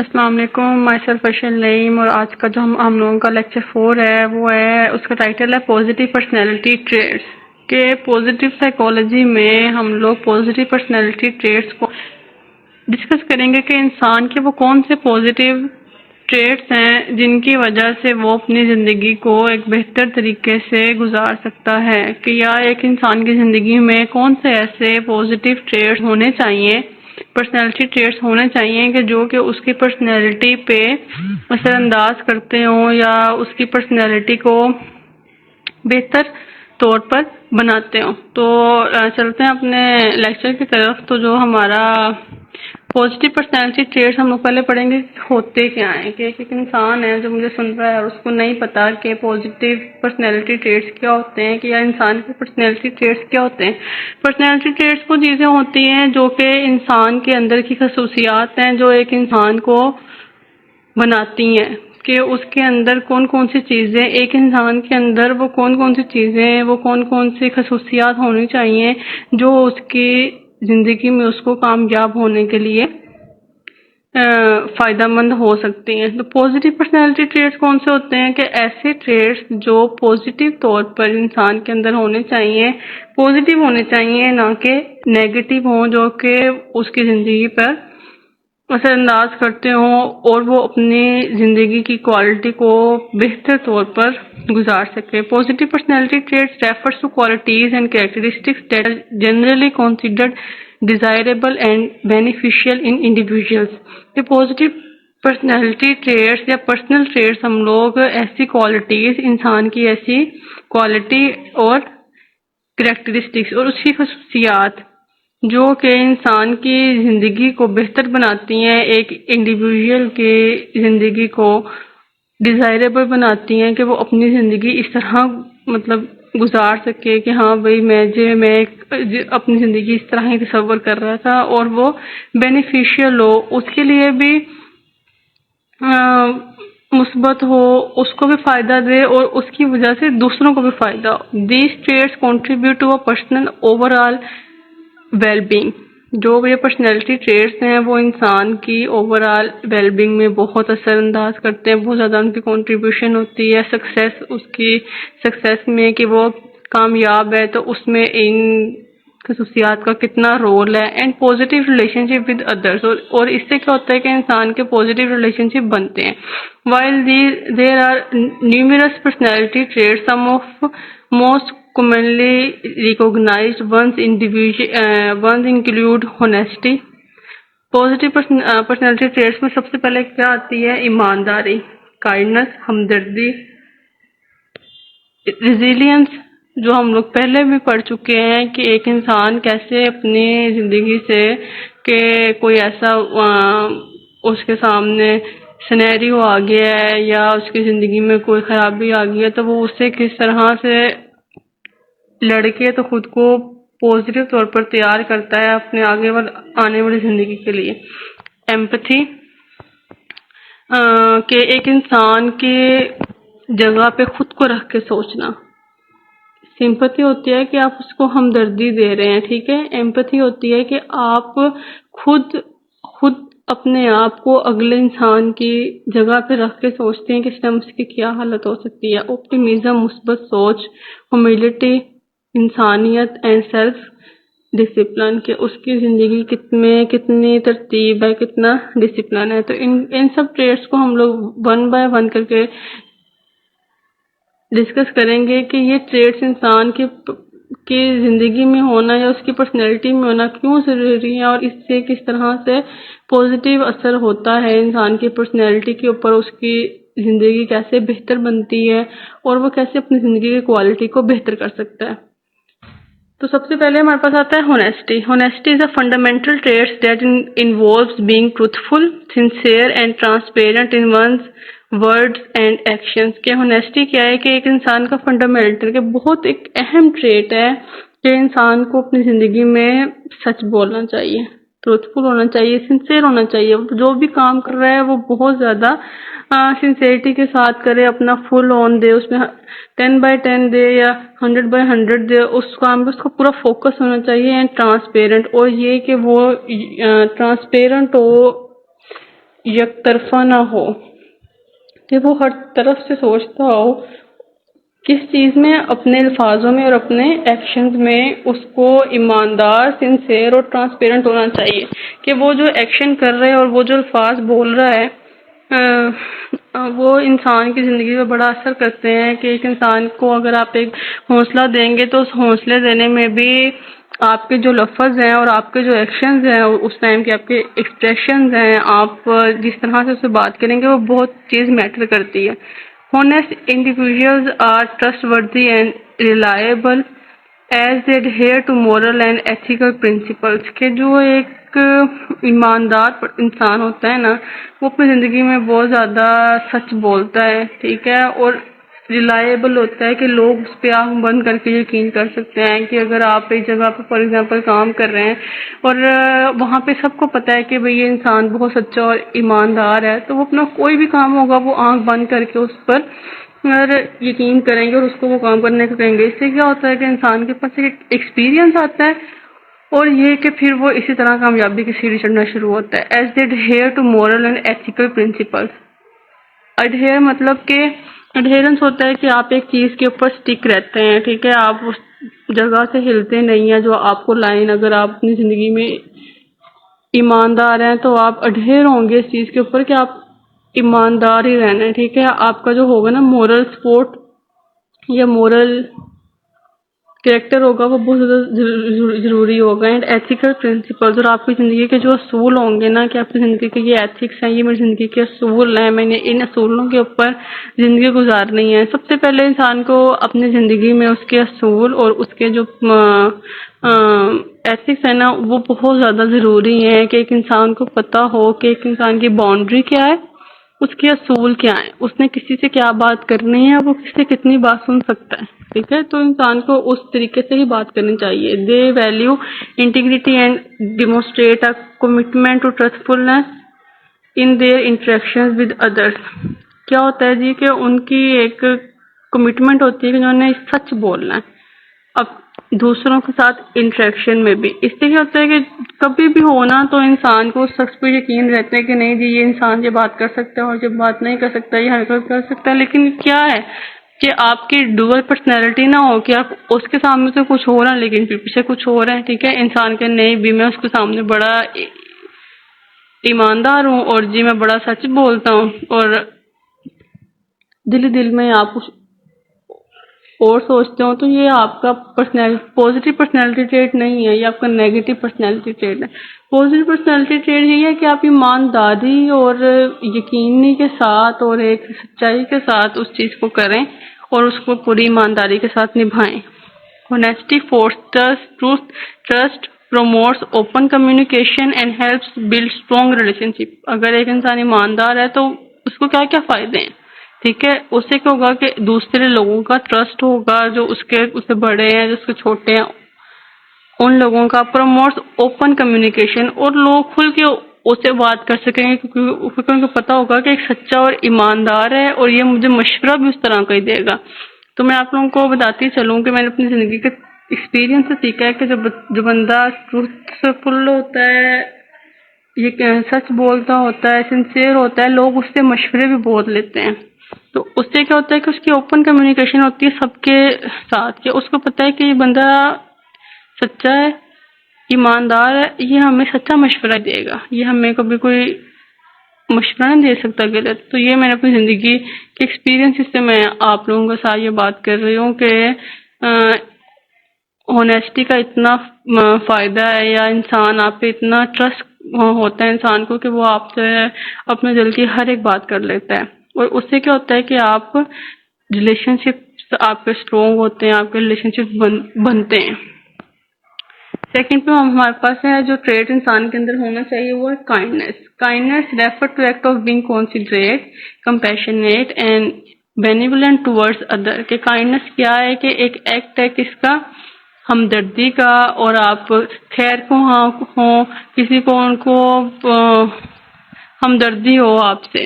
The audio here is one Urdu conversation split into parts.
السلام علیکم، مائی سیلف ارشد نعیم، اور آج کا جو ہم لوگوں کا لیکچر 4 ہے وہ ہے، اس کا ٹائٹل ہے پازیٹیو پرسنالٹی ٹریٹس. کہ پازیٹیو سائیکالوجی میں ہم لوگ پازیٹیو پرسنالٹی ٹریٹس کو ڈسکس کریں گے کہ انسان کے وہ کون سے پازیٹیو ٹریٹس ہیں جن کی وجہ سے وہ اپنی زندگی کو ایک بہتر طریقے سے گزار سکتا ہے، کہ یا ایک انسان کی زندگی میں کون سے ایسے پازیٹیو ٹریٹس ہونے چاہیے، پرسنالٹی ٹریٹس ہونے چاہیے کہ جو کہ اس کی پرسنالٹی پہ اثر انداز کرتے ہوں یا اس کی پرسنالٹی کو بہتر طور پر بناتے ہوں. تو چلتے ہیں اپنے لیکچر کی طرف. تو جو ہمارا پازیٹیو پرسنالٹی ٹریٹس ہم لوگ پہلے پڑھیں گے ہوتے کیا ہیں. کہ ایک انسان ہے جو مجھے سن رہا ہے اور اس کو نہیں پتا کہ پازیٹیو پرسنالٹی ٹریٹس کیا ہوتے ہیں، کہ یا انسان کے پرسنالٹی ٹریٹس کیا ہوتے ہیں. پرسنالٹی ٹریٹس وہ چیزیں ہوتی ہیں جو کہ انسان کے اندر کی خصوصیات ہیں جو ایک انسان کو بناتی ہیں، کہ اس کے اندر کون کون سی چیزیں، ایک انسان کے اندر وہ کون سی چیزیں، وہ کون سی خصوصیات ہونی چاہیے جو اس کی زندگی میں اس کو کامیاب ہونے کے لیے فائدہ مند ہو سکتی ہیں. تو پازیٹیو پرسنالٹی ٹریٹس کون سے ہوتے ہیں؟ کہ ایسے ٹریٹس جو پازیٹیو طور پر انسان کے اندر ہونے چاہیے، پازیٹیو ہونے چاہیے، نہ کہ نیگیٹو ہوں، جو کہ اس کی زندگی پر اثر انداز کرتے ہوں اور وہ اپنی زندگی کی کوالٹی کو بہتر طور پر گزار سکے. Positive personality traits refers to qualities and characteristics that are generally considered desirable and beneficial in individuals. کہ پازیٹیو پرسنالٹی ٹریٹس یا پرسنل ٹریٹس ہم لوگ ایسی کوالٹیز، انسان کی ایسی کوالٹی اور کریکٹرسٹکس اور اس کی خصوصیات جو کہ انسان کی زندگی کو بہتر بناتی ہیں، ایک انڈیویژل کی زندگی کو ڈیزائربل بناتی ہیں، کہ وہ اپنی زندگی اس طرح گزار سکے کہ ہاں بھائی میں اپنی زندگی اس طرح ہی تصور کر رہا تھا اور وہ بینیفیشیل ہو، اس کے لیے بھی مثبت ہو، اس کو بھی فائدہ دے اور اس کی وجہ سے دوسروں کو بھی فائدہ ہو. These traits contribute to a personal overall well being. جو یہ پرسنالٹی ٹریٹس ہیں وہ انسان کی اوور آل ویل بینگ میں بہت اثر انداز کرتے ہیں، بہت زیادہ ان کی کنٹریبیوشن ہوتی ہے اس کی سکسیس میں، کہ وہ کامیاب ہے تو اس میں ان خصوصیات کا کتنا رول ہے. And positive relation ship with others, اور اس سے کیا ہوتا ہے کہ انسان کے پازیٹیو ریلیشن شپ بنتے ہیں. While there are numerous personality traits, some of most commonly recognized ones include honesty. Positive personality traits میں سب سے پہلے کیا آتی ہے؟ ایمانداری، کائنڈنس، ہمدردی، ریزیلینس، جو ہم لوگ پہلے بھی پڑھ چکے ہیں کہ ایک انسان کیسے اپنی زندگی سے کہ کوئی ایسا اس کے سامنے سینیریو آ گیا ہے یا اس کی زندگی میں کوئی خرابی آ گئی ہے تو وہ اس سے کس طرح سے لڑ کے تو خود کو پازیٹیو طور پر تیار کرتا ہے اپنے آنے والی زندگی کے لیے. ایمپتھی، کہ ایک انسان کی جگہ پہ خود کو رکھ کے سوچنا. سمپتھی ہوتی ہے کہ آپ اس کو ہمدردی دے رہے ہیں، ٹھیک ہے. ایمپتھی ہوتی ہے کہ آپ خود اپنے آپ کو اگلے انسان کی جگہ پہ رکھ کے سوچتے ہیں کہ اس ٹائم اس کی کیا حالت ہو سکتی ہے. اوپٹیمزم، مثبت سوچ. ہیوملٹی، انسانیت. اینڈ سیلف ڈسپلن، کہ اس کی زندگی میں کتنی ترتیب ہے، کتنا ڈسپلن ہے. تو ان سب ٹریٹس کو ہم لوگ ون بائی ون کر کے ڈسکس کریں گے کہ یہ ٹریٹس انسان کی زندگی میں ہونا یا اس کی پرسنالٹی میں ہونا کیوں ضروری ہے، اور اس سے کس طرح سے پازیٹیو اثر ہوتا ہے انسان کی پرسنالٹی کے اوپر، اس کی زندگی کیسے بہتر بنتی ہے اور وہ کیسے اپنی زندگی کی کوالٹی کو بہتر کر سکتا ہے. تو سب سے پہلے ہمارے پاس آتا ہے honesty. Honesty is a fundamental trait that involves being truthful, sincere and transparent in one's words and actions. کہ ہونیسٹی کیا ہے؟ کہ ایک انسان کا فنڈامنٹل، کہ بہت ایک اہم ٹریٹ ہے کہ انسان کو اپنی زندگی میں سچ بولنا چاہیے، ٹروتھفل ہونا چاہیے، سنسیئر ہونا چاہیے. جو بھی کام کر رہا ہے وہ بہت زیادہ سنسیئرٹی کے ساتھ کرے، اپنا فل آن دے، اس میں 10/10 دے یا 100/100 دے، اس کام پہ اس کو پورا فوکس ہونا چاہیے. اینڈ ٹرانسپیرنٹ، اور یہ کہ وہ ٹرانسپیرنٹ ہو یک طرفہ نہ ہو، کہ وہ ہر طرف سے سوچتا ہو کس چیز میں، اپنے الفاظوں میں اور اپنے ایکشنز میں اس کو ایماندار، سنسیئر اور ٹرانسپیرنٹ ہونا چاہیے، کہ وہ جو ایکشن کر رہا ہے اور وہ جو الفاظ بول رہا ہے وہ انسان کی زندگی پہ بڑا اثر کرتے ہیں، کہ ایک انسان کو اگر آپ ایک حوصلہ دیں گے تو اس حوصلے دینے میں بھی آپ کے جو لفظ ہیں اور آپ کے جو ایکشنز ہیں، اس ٹائم کے آپ کے ایکسپریشنز ہیں، آپ جس طرح سے اسے بات کریں گے، وہ بہت چیز میٹر کرتی ہے۔ Honest individuals are trustworthy and reliable as they adhere to moral and ethical principles، کہ جو ایک ایماندار انسان ہوتا ہے نا، وہ اپنی زندگی میں بہت زیادہ سچ بولتا ہے، ٹھیک ہے، اور ریلائبل ہوتا ہے، کہ لوگ اس پہ آنکھ بند کر کے یقین کر سکتے ہیں، کہ اگر آپ ایک جگہ پہ فار ایگزامپل کام کر رہے ہیں اور وہاں پہ سب کو پتہ ہے کہ بھئی یہ انسان بہت سچا اور ایماندار ہے، تو وہ اپنا کوئی بھی کام ہوگا وہ آنکھ بند کر کے اس پر اور یقین کریں گے اور اس کو وہ کام کرنے کو کہیں گے۔ اس سے کیا ہوتا ہے کہ انسان کے پاس ایک ایکسپیرینس آتا ہے، اور یہ کہ پھر وہ اسی طرح کامیابی کی سیڑھی چڑھنا شروع ہوتا ہے۔ As they adhere to moral and ethical principles، اڈہیر مطلب کہ اڈہیرنس ہوتا ہے کہ آپ ایک چیز کے اوپر سٹک رہتے ہیں، ٹھیک ہے، آپ اس جگہ سے ہلتے نہیں ہیں، جو آپ کو لائن، اگر آپ اپنی زندگی میں ایماندار ہیں تو آپ اڈہیر ہوں گے اس چیز کے اوپر کہ آپ ایماندار ہی رہنا ہے، ٹھیک ہے۔ آپ کا جو ہوگا نا مورل سپورٹ یا مورل کریکٹر ہوگا وہ بہت زیادہ ضروری ہوگا، اینڈ ایتھیکل پرنسپلز، اور آپ کی زندگی کے جو اصول ہوں گے نا، کہ آپ کی زندگی کے یہ ایتھکس ہیں، یہ میری زندگی کے اصول ہیں، میں نے ان اصولوں کے اوپر زندگی گزارنی ہے۔ سب سے پہلے انسان کو اپنی زندگی میں اس کے اصول اور اس کے جو ایتھکس ہیں نا وہ بہت زیادہ ضروری ہیں، کہ ایک انسان کو پتہ ہو کہ ایک انسان کی باؤنڈری کیا ہے، اس کے اصول کیا ہیں، اس نے کسی سے کیا بات کرنی ہے، وہ کسی سے کتنی بات سن سکتا ہے، ٹھیک ہے۔ تو انسان کو اس طریقے سے ہی بات کرنی چاہیے۔ They value integrity and demonstrate a commitment to trustfulness in their interaction with others. کیا ہوتا ہے جی کہ ان کی ایک کمٹمنٹ ہوتی ہے کہ انہوں نے سچ بولنا ہے اب دوسروں کے ساتھ انٹریکشن میں بھی۔ اس سے کیا ہوتا ہے کہ کبھی بھی ہونا تو انسان کو اس شخص پہ یقین رہتا ہے کہ نہیں جی یہ انسان یہ بات کر سکتا ہے اور جب بات نہیں کر سکتا، یہ حرکت کر سکتا ہے، لیکن کیا ہے کہ آپ کی ڈوئل پرسنالٹی نہ ہو کہ آپ اس کے سامنے تو کچھ ہو رہا ہے لیکن پھر پیچھے کچھ ہو رہا ہے، ٹھیک ہے۔ انسان کے نہیں بھی میں اس کے سامنے بڑا ایماندار ہوں اور جی میں بڑا سچ بولتا ہوں، اور دل ہی دل میں آپ اور سوچتے ہو، تو یہ آپ کا پازیٹیو پرسنالٹی ٹریٹ نہیں ہے، یہ آپ کا نیگیٹو پرسنالٹی ٹریٹ ہے۔ پازیٹیو پرسنالٹی ٹریٹ یہ ہے کہ آپ ایمانداری اور یقینی کے ساتھ اور ایک سچائی کے ساتھ اس چیز کو کریں اور اس کو پوری ایمانداری کے ساتھ نبھائیں۔ Honesty fosters truth, trust, promotes open communication and helps build strong relationship۔ اگر ایک انسان ایماندار ہے تو اس کو کیا کیا فائدے ہیں، ٹھیک ہے۔ اس سے کیا ہوگا کہ دوسرے لوگوں کا ٹرسٹ ہوگا، جو اس سے بڑے ہیں، جو اس کے چھوٹے ہیں، ان لوگوں کا۔ پروموٹس اوپن کمیونیکیشن، اور لوگ کھل کے اسے بات کر سکیں گے کیونکہ ان کو پتہ ہوگا کہ ایک سچا اور ایماندار ہے اور یہ مجھے مشورہ بھی اس طرح کا ہی دے گا۔ تو میں آپ لوگوں کو بتاتی چلوں کہ میں نے اپنی زندگی کے ایکسپیرینس سے سیکھا ہے کہ جو بندہ ٹروتھ سے فل ہوتا ہے، یہ سچ بولتا ہوتا ہے، سنسیئر ہوتا ہے، لوگ اس سے مشورے بھی بہت لیتے ہیں۔ تو اس سے کیا ہوتا ہے کہ اس کی اوپن کمیونیکیشن ہوتی ہے سب کے ساتھ، کہ اس کو پتہ ہے کہ یہ بندہ سچا ہے، ایماندار ہے، یہ ہمیں سچا مشورہ دے گا، یہ ہمیں کبھی کوئی مشورہ نہیں دے سکتا غلط۔ تو یہ میں نے اپنی زندگی کے ایکسپیرینس سے میں آپ لوگوں کے ساتھ یہ بات کر رہی ہوں کہ ہونیسٹی کا اتنا فائدہ ہے، یا انسان آپ پہ اتنا ٹرسٹ ہوتا ہے انسان کو کہ وہ آپ سے اپنے دل کی ہر ایک بات کر لیتا ہے، اور اس سے کیا ہوتا ہے کہ آپ ریلیشن شپ آپ کے اسٹرانگ ہوتے ہیں، آپ کے ریلیشن شپ بنتے ہیں۔ سیکنڈ پہ ہمارے پاس ہے جو ٹریٹ انسان کے اندر ہونا چاہیے، وہ ہے kindness. Kindness refer to act of being considerate, compassionate and benevolent towards other. کہ کائنڈنیس کیا ہے کہ ایک ایکٹ ہے کس کا، ہمدردی کا، اور آپ خیر کو ہوں، کسی کو ان کو ہمدردی ہو آپ سے،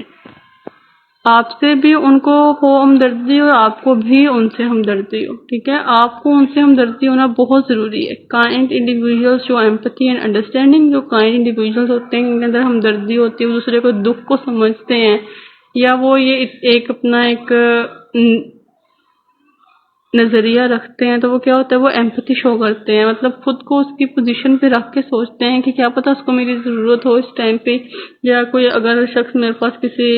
آپ سے بھی ان کو ہو ہمدردی اور آپ کو بھی ان سے ہمدردی ہو، ٹھیک ہے؟ آپ کو ان سے ہمدردی ہونا بہت ضروری ہے۔ Kind individuals show empathy and understanding, جو کائنڈ انڈیویژلس ہوتے ہیں ان کے اندر ہمدردی ہوتی ہے، وہ دوسرے کو دکھ کو سمجھتے ہیں، یا وہ یہ ایک اپنا ایک نظریہ رکھتے ہیں، تو وہ کیا ہوتا ہے، وہ ایمپتھی شو کرتے ہیں، مطلب خود کو اس کی پوزیشن پہ رکھ کے سوچتے ہیں کہ کیا پتہ اس کو میری ضرورت ہو اس ٹائم پہ، یا کوئی اگر شخص میرے پاس کسی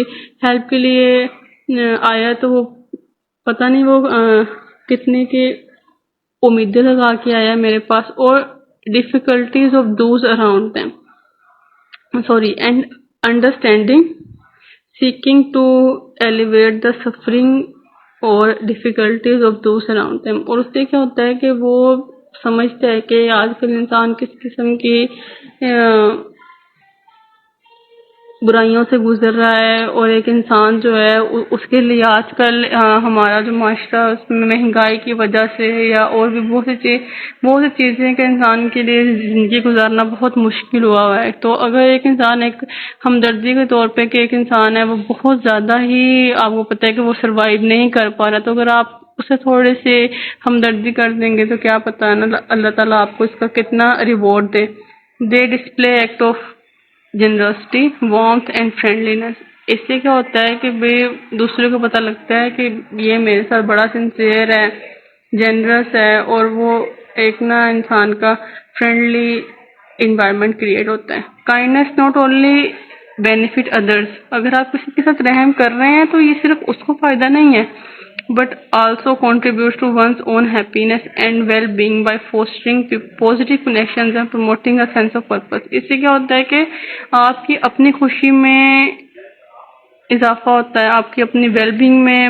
ہیلپ کے لیے آیا تو وہ پتہ نہیں وہ کتنے کی امیدیں لگا کے آیا میرے پاس، اور difficulties of those around them, sorry, and understanding seeking to elevate the suffering اور difficulties of those around them۔ اور اس سے کیا ہوتا ہے کہ وہ سمجھتا ہے کہ آج کل انسان کس قسم کی برائیوں سے گزر رہا ہے، اور ایک انسان جو ہے اس کے لیے آج کل ہمارا جو معاشرہ اس میں مہنگائی کی وجہ سے یا اور بھی بہت سی چیزیں کہ انسان کے لیے زندگی گزارنا بہت مشکل ہوا ہے۔ تو اگر ایک انسان ایک ہمدردی کے طور پہ کہ ایک انسان ہے وہ بہت زیادہ ہی آپ کو پتہ ہے کہ وہ سروائیو نہیں کر پا رہا، تو اگر آپ اسے تھوڑے سے ہمدردی کر دیں گے تو کیا پتہ نا اللہ تعالیٰ آپ کو اس کا کتنا ریوارڈ دے۔ They display act of generosity, warmth and friendliness. اس سے کیا ہوتا ہے کہ دوسرے کو پتہ لگتا ہے کہ یہ میرے ساتھ بڑا سنسیئر ہے، جنرس ہے، اور وہ ایک نا انسان کا فرینڈلی انوائرمنٹ کریٹ ہوتا ہے۔ کائنڈنیس ناٹ اونلی بینیفٹ ادرس، اگر آپ کسی کے ساتھ رحم کر رہے ہیں تو یہ صرف اس کو فائدہ نہیں ہے، but also contributes to one's own happiness and well-being by fostering positive connections and promoting a sense of purpose۔ اس سے کیا ہوتا ہے کہ آپ کی اپنی خوشی میں اضافہ ہوتا ہے، آپ کی اپنی ویل بینگ میں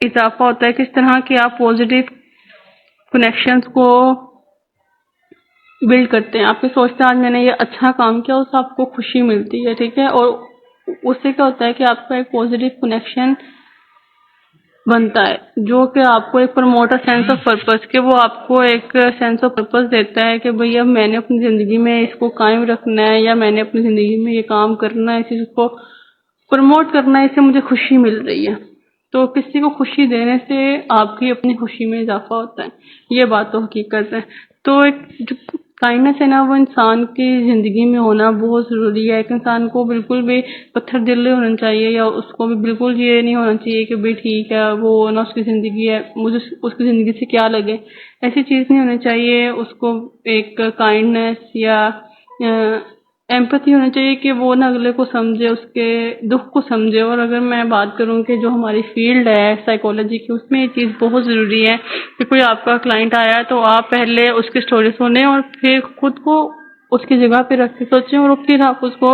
اضافہ ہوتا ہے، کس طرح کہ آپ پازیٹیو کنیکشنز کو بلڈ کرتے ہیں۔ آپ یہ سوچتے ہیں آج میں نے یہ اچھا کام کیا، اس سے آپ کو خوشی ملتی ہے، ٹھیک ہے؟ اور اس سے کیا ہوتا ہے کہ آپ کا ایک پازیٹیو کنیکشن بنتا ہے جو کہ آپ کو ایک پروموٹ سینس آف پرپس، کہ وہ آپ کو ایک سینس آف پرپس دیتا ہے کہ بھئی اب میں نے اپنی زندگی میں اس کو قائم رکھنا ہے، یا میں نے اپنی زندگی میں یہ کام کرنا ہے، اس چیز کو پروموٹ کرنا ہے، اس سے مجھے خوشی مل رہی ہے۔ تو کسی کو خوشی دینے سے آپ کی اپنی خوشی میں اضافہ ہوتا ہے، یہ بات تو حقیقت ہے۔ تو ایک جو کائنڈنیس ہے نا، وہ انسان کی زندگی میں ہونا بہت ضروری ہے۔ ایک انسان کو بالکل بھی پتھر دل نہیں ہونا چاہیے، یا اس کو بھی بالکل یہ نہیں ہونا چاہیے کہ بھائی ٹھیک ہے وہ نا اس کی زندگی ہے، مجھے اس کی زندگی سے کیا لگے، ایسی چیز نہیں ہونی چاہیے۔ اس کو ایک کائنڈنیس یا ایمپتھی ہونا چاہیے کہ وہ نہ اگلے کو سمجھے، اس کے دکھ کو سمجھے۔ اور اگر میں بات کروں کہ جو ہماری فیلڈ ہے سائیکالوجی کی، اس میں یہ چیز بہت ضروری ہے کہ کوئی آپ کا کلائنٹ آیا تو آپ پہلے اس کی سٹوری سنیں اور پھر خود کو اس کی جگہ پہ رکھ کے سوچیں، اور پھر آپ اس کو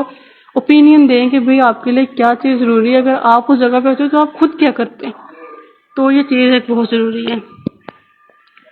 اوپینین دیں کہ بھئی آپ کے لیے کیا چیز ضروری ہے۔ اگر آپ اس جگہ پہ ہوتے تو آپ خود کیا کرتے ہیں، تو یہ چیز ایک بہت ضروری ہے۔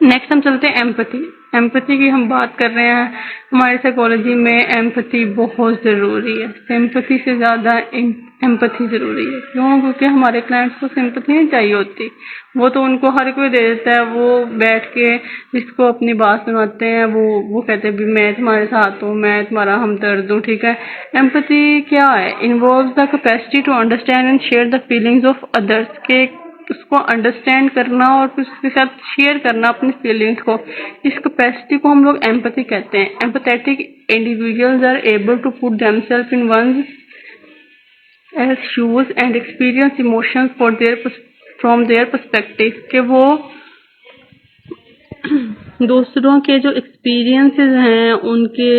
نیکسٹ ہم چلتے ہیں ایمپتھی۔ ایمپتھی کی ہم بات کر رہے ہیں، ہماری سائیکالوجی میں ایمپتھی بہت ضروری ہے، سمپتھی سے زیادہ ایمپتھی ضروری ہے۔ کیوں؟ کیونکہ ہمارے کلائنٹس کو سمپتھی نہیں چاہیے ہوتی، وہ تو ان کو ہر کوئی دے دیتا ہے، وہ بیٹھ کے جس کو اپنی بات سناتے ہیں وہ کہتے ہیں بھی میں تمہارے ساتھ ہوں، میں تمہارا ہمدرد ہوں، ٹھیک ہے؟ ایمپتھی کیا ہے؟ Involves the capacity to understand and share the feelings of others, کہ اس کو انڈرسٹینڈ کرنا اور پھر اس کے ساتھ شیئر کرنا اپنی فیلنگس کو، اس کیپیسٹی کو ہم لوگ ایمپتھی کہتے ہیں۔ Empathetic individuals are able to put them self in one's as shoes and experience emotions from their perspective, کہ وہ دوسروں کے جو ایکسپیرئنسز ہیں، ان کے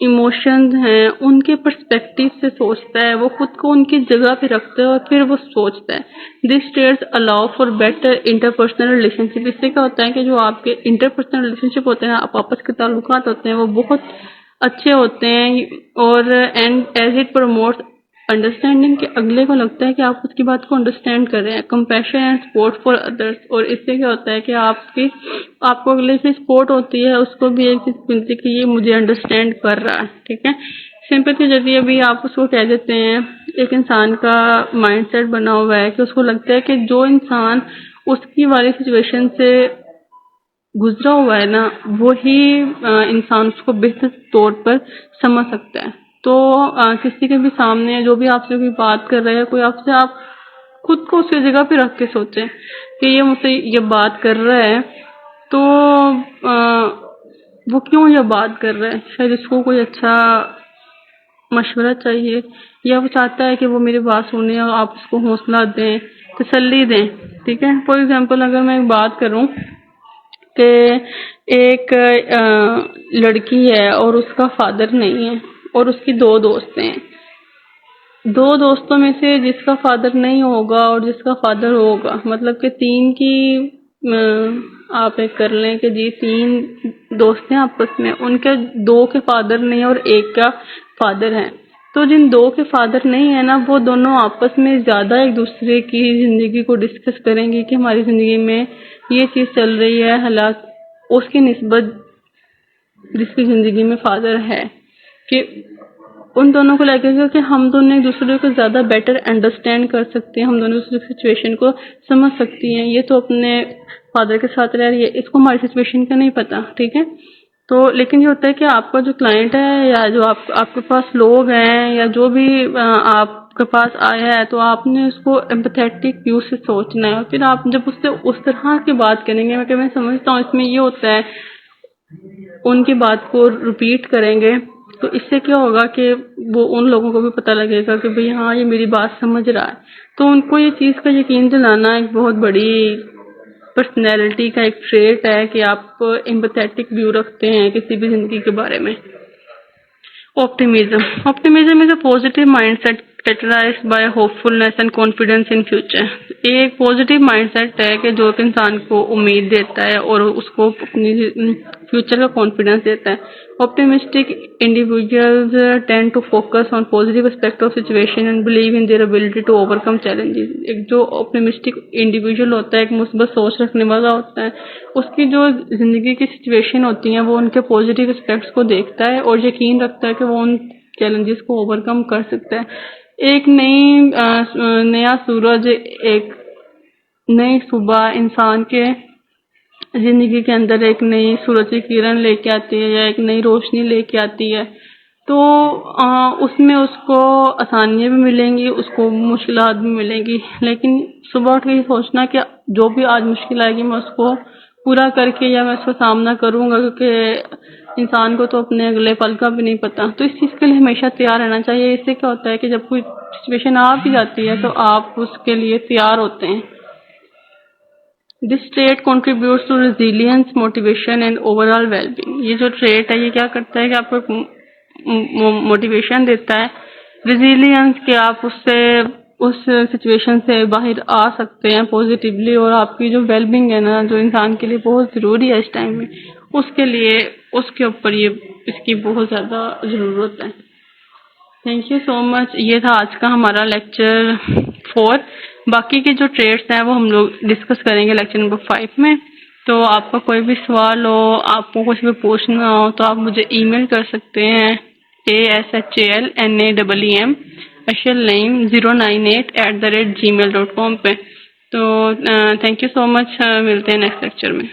ایموشنز ہیں، ان کے پرسپیکٹیو سے سوچتا ہے، وہ خود کو ان کی جگہ پہ رکھتا ہے اور پھر وہ سوچتا ہے۔ This status allow for better interpersonal relationship. اس سے کیا ہوتا ہے کہ جو آپ کے انٹرپرسنل ریلیشن شپ ہوتے ہیں، آپ آپس کے تعلقات ہوتے ہیں، وہ بہت اچھے ہوتے ہیں، اور and as it promotes understanding, کہ اگلے کو لگتا ہے کہ آپ اس کی بات کو انڈرسٹینڈ کر رہے ہیں، compassion and support for others. اور اس سے کیا ہوتا ہے کہ آپ کو اگلے سے سپورٹ ہوتی ہے، اس کو بھی ایک چیز ملتی ہے کہ یہ مجھے انڈرسٹینڈ کر رہا ہے، ٹھیک ہے؟ سمپتھی کے ذریعے بھی آپ اس کو کہہ دیتے ہیں، ایک انسان کا مائنڈ سیٹ بنا ہوا ہے کہ اس کو لگتا ہے کہ جو انسان اس کی والی سچویشن سے گزرا ہوا ہے نا، وہی انسان اس کو بہتر طور پر سمجھ سکتا ہے۔ تو کسی کے بھی سامنے جو بھی آپ سے کوئی بات کر رہا ہے کوئی آپ سے، آپ خود کو اس کی جگہ پہ رکھ کے سوچیں کہ یہ مجھ سے یہ بات کر رہا ہے تو وہ کیوں یہ بات کر رہا ہے، شاید اس کو کوئی اچھا مشورہ چاہیے، یا وہ چاہتا ہے کہ وہ میری بات سنیں اور آپ اس کو حوصلہ دیں، تسلی دیں. ٹھیک ہے. فار ایگزامپل اگر میں ایک بات کروں کہ ایک لڑکی ہے اور اس کا فادر نہیں ہے اور اس کی دو دوست ہیں. دو دوستوں میں سے جس کا فادر نہیں ہوگا اور جس کا فادر ہوگا، مطلب کہ تین کی آپ ایک کر لیں کہ جی تین دوست ہیں آپس میں، ان کے دو کے فادر نہیں اور ایک کا فادر ہے. تو جن دو کے فادر نہیں ہے نا، وہ دونوں آپس میں زیادہ ایک دوسرے کی زندگی کو ڈسکس کریں گے کہ ہماری زندگی میں یہ چیز چل رہی ہے، حالات اس کی نسبت جس کی زندگی میں فادر ہے، کہ ان دونوں کو لگے گا کہ ہم دونوں ایک دوسرے کو زیادہ بیٹر انڈرسٹینڈ کر سکتے ہیں، ہم دونوں دوسرے کی سچویشن کو سمجھ سکتی ہیں. یہ تو اپنے فادر کے ساتھ رہ رہی ہے، اس کو ہماری سچویشن کا نہیں پتا. ٹھیک ہے. تو لیکن یہ ہوتا ہے کہ آپ کا جو کلائنٹ ہے یا جو آپ کے پاس لوگ ہیں یا جو بھی آپ کے پاس آیا ہے، تو آپ نے اس کو ایمپیتھیٹک ویو سے سوچنا ہے. اور پھر آپ جب اس سے اس طرح کی بات کریں گے، میں سمجھتا ہوں اس میں یہ ہوتا ہے ان کی بات کو ریپیٹ کریں گے تو اس سے کیا ہوگا کہ وہ ان لوگوں کو بھی پتہ لگے گا کہ بھئی ہاں یہ میری بات سمجھ رہا ہے. تو ان کو یہ چیز کا یقین دلانا ایک بہت بڑی پرسنالٹی کا ایک ٹریٹ ہے کہ آپ ایمپیتھیٹک ویو رکھتے ہیں کسی بھی زندگی کے بارے میں. Optimism is a positive mindset characterized by hopefulness and confidence in future. یہ ایک پازیٹیو مائنڈ سیٹ ہے کہ جو انسان کو امید دیتا ہے اور اس کو اپنی فیوچر کا کانفیڈنس دیتا ہے. Optimistic individuals tend to focus on positive aspects of situation and believe in their ability to overcome challenges. ایک جو optimistic individual ہوتا ہے، ایک مثبت سوچ رکھنے والا ہوتا ہے، اس کی جو زندگی کی سچویشن ہوتی ہیں وہ ان کے پازیٹیو اسپیکٹس کو دیکھتا ہے اور یقین رکھتا ہے کہ وہ ان چیلنجز کو اوور کم کر سکتا ہے. ایک نیا سورج، ایک نئی صبح انسان کے زندگی کے اندر ایک نئی سورج کی کرن لے کے آتی ہے یا ایک نئی روشنی لے کے آتی ہے. تو اس میں اس کو آسانیاں بھی ملیں گی، اس کو مشکلات بھی ملیں گی، لیکن صبح اٹھ کے یہ سوچنا کہ جو بھی آج مشکل آئے گی میں اس کو پورا کر کے یا میں اس کا سامنا کروں گا، کیونکہ انسان کو تو اپنے اگلے پل کا بھی نہیں پتا. تو اس چیز کے لیے ہمیشہ تیار رہنا چاہیے. اس سے کیا ہوتا ہے کہ جب کوئی سچویشن آ بھی جاتی ہے تو آپ اس کے لیے تیار ہوتے ہیں. This trait contributes to resilience, motivation and overall well-being. یہ جو ٹریٹ ہے یہ کیا کرتا ہے کہ آپ کو موٹیویشن دیتا ہے، ریزیلینس، کہ آپ اس سچویشن سے باہر آ سکتے ہیں پازیٹیولی، اور آپ کی جو ویل بینگ ہے نا، جو انسان کے لیے بہت ضروری ہے اس ٹائم میں، اس کے لیے اس کے اوپر اس کی بہت زیادہ ضرورت ہے. تھینک یو سو مچ. یہ تھا آج کا ہمارا لیکچر 4. باقی کے جو ٹریٹس ہیں وہ ہم لوگ ڈسکس کریں گے لیکچر نمبر 5 میں. تو آپ کا کوئی بھی سوال ہو، آپ کو کچھ بھی پوچھنا ہو تو آپ مجھے ای میل کر سکتے ہیں ASHALNAEEM ashalnaeem098@gmail.com پہ. تو تھینک یو سو مچ. ملتے ہیں نیکسٹ لیکچر میں.